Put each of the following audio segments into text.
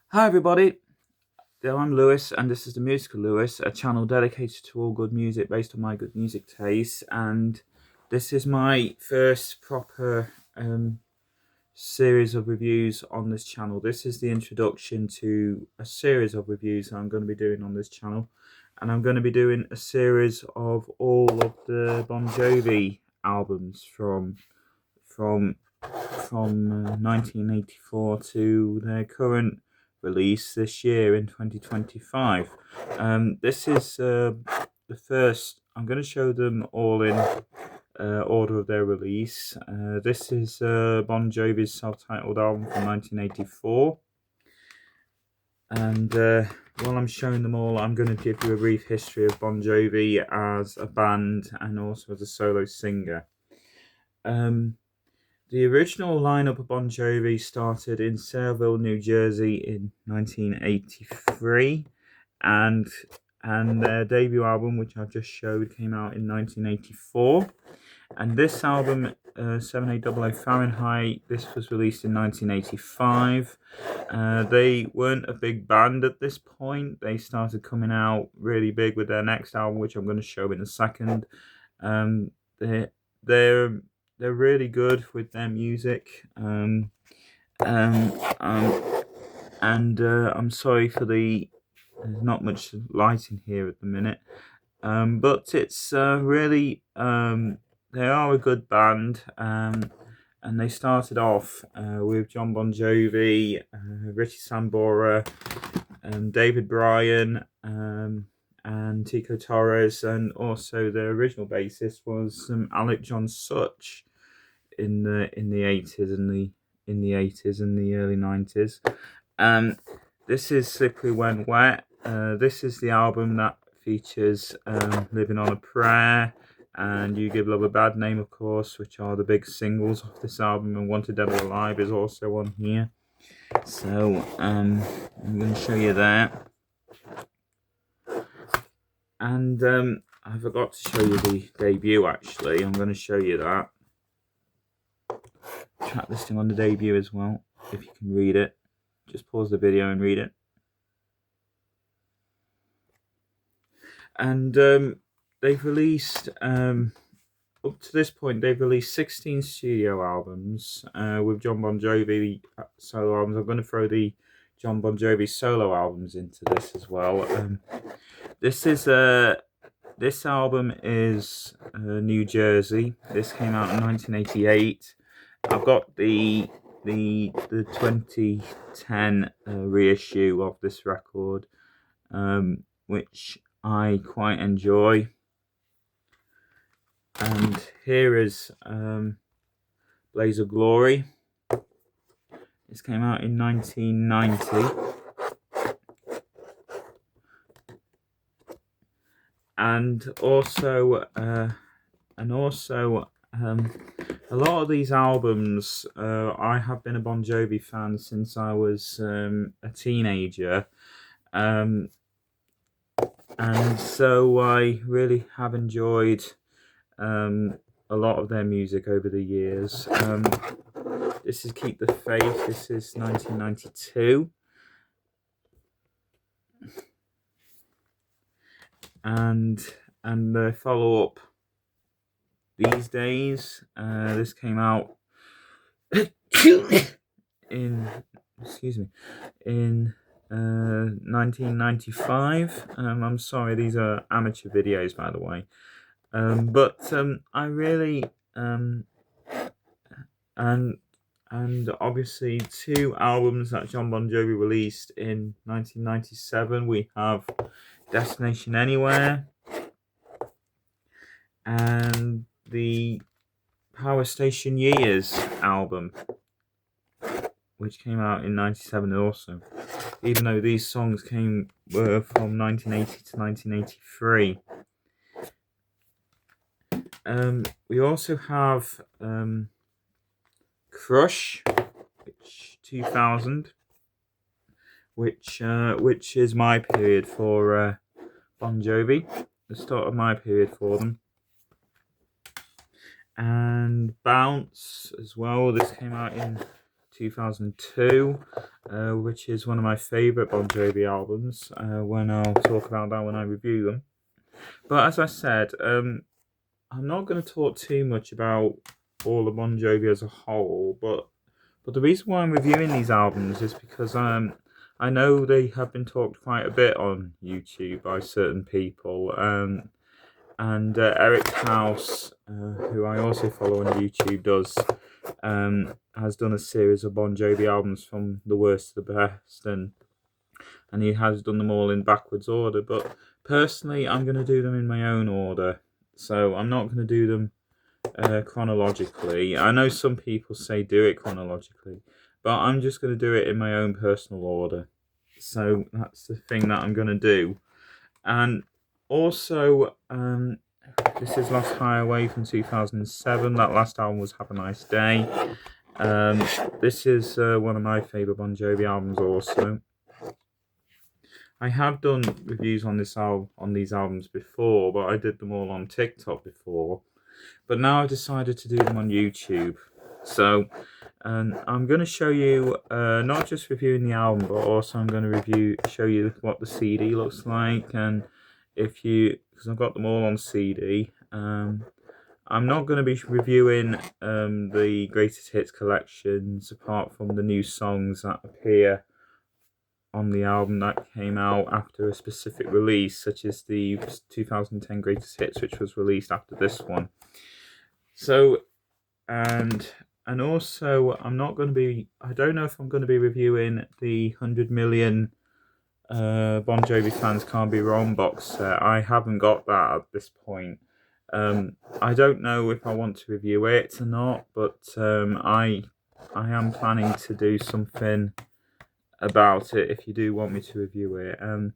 Hi everybody, I'm Lewis and this is the Musical Lewis, a channel dedicated to all good music based on my good music taste, and this is my first proper series of reviews on this channel. This is the introduction to a series of reviews I'm going to be doing on this channel, and I'm going to be doing a series of all of the Bon Jovi albums from 1984 to their current release this year in 2025. This is the first. I'm going to show them all in order of their release. This is Bon Jovi's self-titled album from 1984, and while I'm showing them all, I'm going to give you a brief history of Bon Jovi as a band and also as a solo singer. The original lineup of Bon Jovi started in Sayreville, New Jersey in 1983, and their debut album, which I've just showed, came out in 1984. And this album, 7800 Fahrenheit, this was released in 1985. They weren't a big band at this point. They started coming out really big with their next album, which I'm going to show in a second. They're they're they're really good with their music. Um, um, and I'm sorry for there's not much light in here at the minute. But it's really, they are a good band. And they started off with John Bon Jovi, Richie Sambora, David Bryan, and Tico Torres, and also the original bassist was Alec John Such in the 80s and the early 90s. This is Slippery When Wet. This is the album that features Living on a Prayer and You Give Love a Bad Name, of course, which are the big singles of this album, and Wanted Dead or Alive is also on here. So I'm going to show you that. And I forgot to show you the debut, actually. I'm going to show you that. Track listing on the debut as well, if you can read it. Just pause the video and read it. And they've released, up to this point, they've released 16 studio albums with John Bon Jovi solo albums. I'm going to throw the John Bon Jovi solo albums into this as well. This album is New Jersey. This came out in 1988. I've got the 2010 reissue of this record, which I quite enjoy. And here is Blaze of Glory. This came out in 1990. And also a lot of these albums, I have been a Bon Jovi fan since I was a teenager, and so I really have enjoyed a lot of their music over the years. This is Keep the Faith. This is 1992. And the follow-up, These Days, this came out in 1995. I'm sorry, these are amateur videos, by the way. But I really and obviously 2 albums that John Bon Jovi released in 1997. We have Destination Anywhere and the Power Station Years album, which came out in 97 also, even though these songs were from 1980 to 1983. We also have Crush, which 2000, which is my period for Bon Jovi, the start of my period for them. And Bounce as well. This came out in 2002, which is one of my favourite Bon Jovi albums, when I'll talk about that when I review them. But as I said, I'm not going to talk too much about all of Bon Jovi as a whole, but the reason why I'm reviewing these albums is because I know they have been talked quite a bit on YouTube by certain people, and Eric House, who I also follow on YouTube, has done a series of Bon Jovi albums from the worst to the best, and he has done them all in backwards order. But personally, I'm going to do them in my own order, so I'm not going to do them chronologically. I know some people say do it chronologically, but I'm just going to do it in my own personal order. So that's the thing that I'm going to do. And also, this is Lost Highway from 2007. That last album was Have a Nice Day. This is one of my favourite Bon Jovi albums also. I have done reviews on these albums before, but I did them all on TikTok before. But now I've decided to do them on YouTube. So I'm going to show you, not just reviewing the album, but also I'm going to show you what the CD looks like. And because I've got them all on CD, I'm not going to be reviewing the greatest hits collections apart from the new songs that appear on the album that came out after a specific release, such as the 2010 greatest hits, which was released after this one. So, and also, I don't know if I'm going to be reviewing the 100 million Bon Jovi Fans Can't Be Wrong box set. I haven't got that at this point. I don't know if I want to review it or not, but I am planning to do something about it if you do want me to review it. And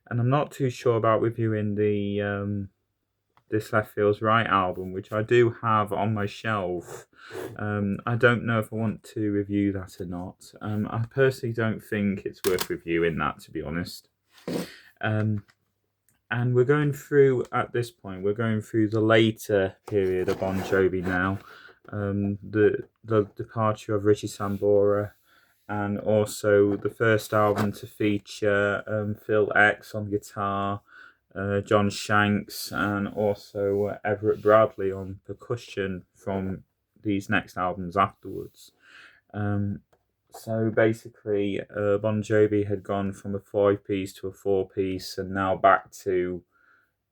I'm not too sure about reviewing the This Left Feels Right album, which I do have on my shelf. I don't know if I want to review that or not. I personally don't think it's worth reviewing that, to be honest. And we're going through, at this point, the later period of Bon Jovi now. The departure of Richie Sambora, and also the first album to feature Phil X on guitar, John Shanks, and also Everett Bradley on percussion from these next albums afterwards. So basically, Bon Jovi had gone from a 5-piece to a 4-piece, and now back to...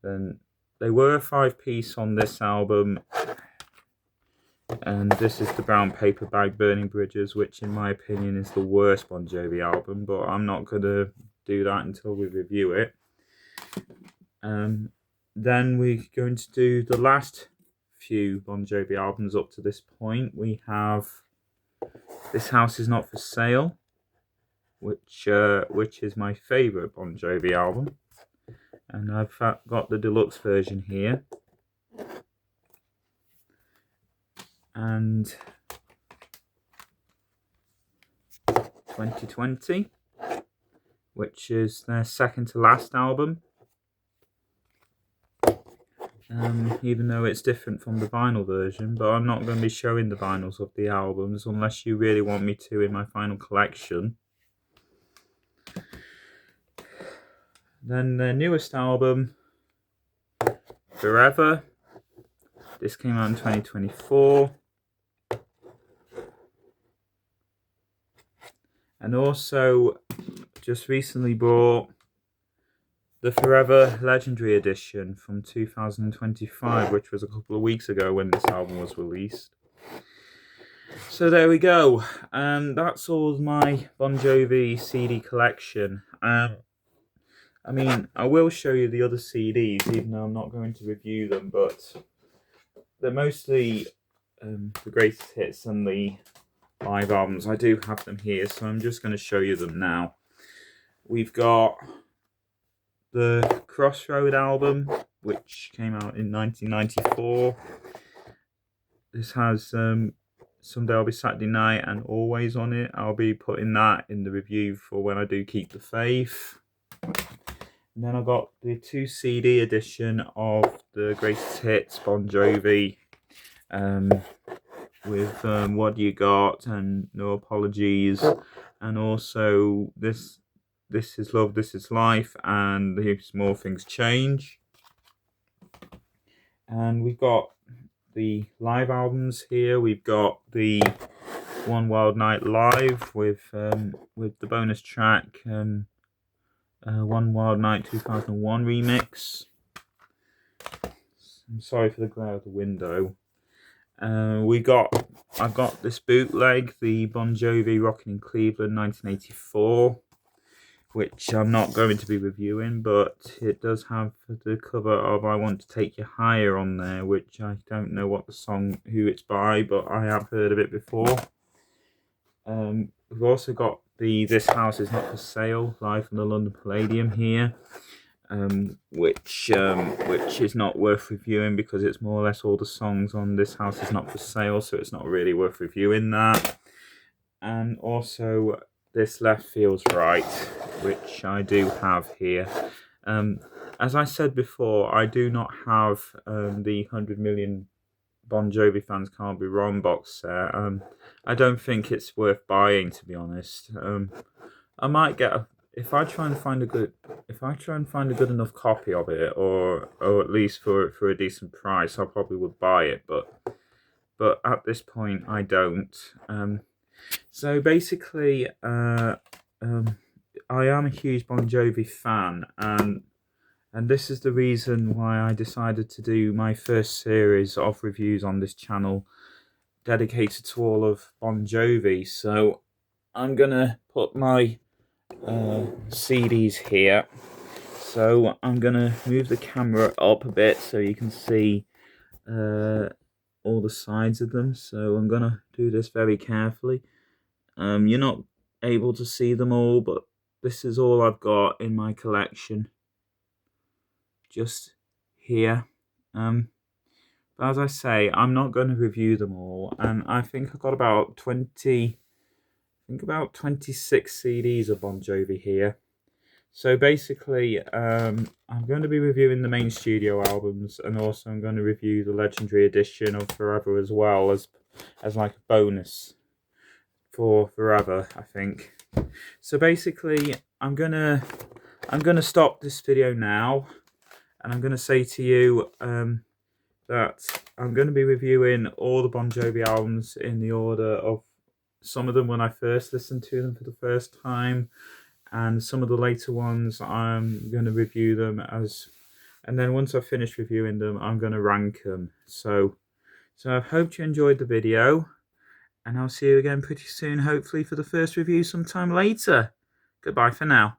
they were a 5-piece on this album, and this is the Brown Paper Bag Burning Bridges, which in my opinion is the worst Bon Jovi album, but I'm not going to do that until we review it. Then we're going to do the last few Bon Jovi albums up to this point. We have This House Is Not For Sale, which is my favourite Bon Jovi album, and I've got the deluxe version here. And 2020, which is their second to last album. Even though it's different from the vinyl version, but I'm not going to be showing the vinyls of the albums unless you really want me to in my final collection. Then their newest album, Forever. This came out in 2024. And also just recently bought the Forever Legendary Edition from 2025, which was a couple of weeks ago when this album was released. So there we go. That's all my Bon Jovi CD collection. I mean, I will show you the other CDs, even though I'm not going to review them, but they're mostly the greatest hits and the live albums. I do have them here, so I'm just going to show you them now. We've got the Crossroad album, which came out in 1994. This has Someday I'll Be Saturday Night and Always on it. I'll be putting that in the review for when I do Keep the Faith. And then I got the 2 CD edition of the greatest hits Bon Jovi. with What You Got and No Apologies, and also This Is Love, This Is Life, and The Small Things Change. And we've got the live albums here. We've got the One Wild Night Live with the bonus track One Wild Night 2001 remix. I'm sorry for the glare of the window. I've got this bootleg, the Bon Jovi Rockin' in Cleveland 1984, which I'm not going to be reviewing, but it does have the cover of I Want to Take You Higher on there, which I don't know who it's by, but I have heard of it before. We've also got the This House Is Not For Sale live from the London Palladium here, which is not worth reviewing because it's more or less all the songs on This House Is Not For Sale, so it's not really worth reviewing that. And also This Left Feels Right, which I do have here. As I said before, I do not have the 100 Million Bon Jovi Fans Can't Be Wrong box set. I don't think it's worth buying, to be honest. I might get if I try and find a good enough copy of it, or at least for a decent price, I probably would buy it. But at this point, I don't. So basically, I am a huge Bon Jovi fan, and this is the reason why I decided to do my first series of reviews on this channel dedicated to all of Bon Jovi. So I'm gonna put my CDs here. So I'm gonna move the camera up a bit so you can see all the sides of them. So I'm gonna do this very carefully. You're not able to see them all, but this is all I've got in my collection. Just here. But as I say, I'm not going to review them all, and I think I've got about 26 CDs of Bon Jovi here. So basically, I'm going to be reviewing the main studio albums, and also I'm going to review the Legendary Edition of Forever as well, as like a bonus for Forever, I think. So basically, I'm gonna stop this video now, and I'm gonna say to you that I'm going to be reviewing all the Bon Jovi albums in the order of some of them when I first listened to them for the first time, and some of the later ones I'm going to review them and then once I've finished reviewing them, I'm going to rank them. So I hope you enjoyed the video, and I'll see you again pretty soon, hopefully for the first review sometime later. Goodbye for now.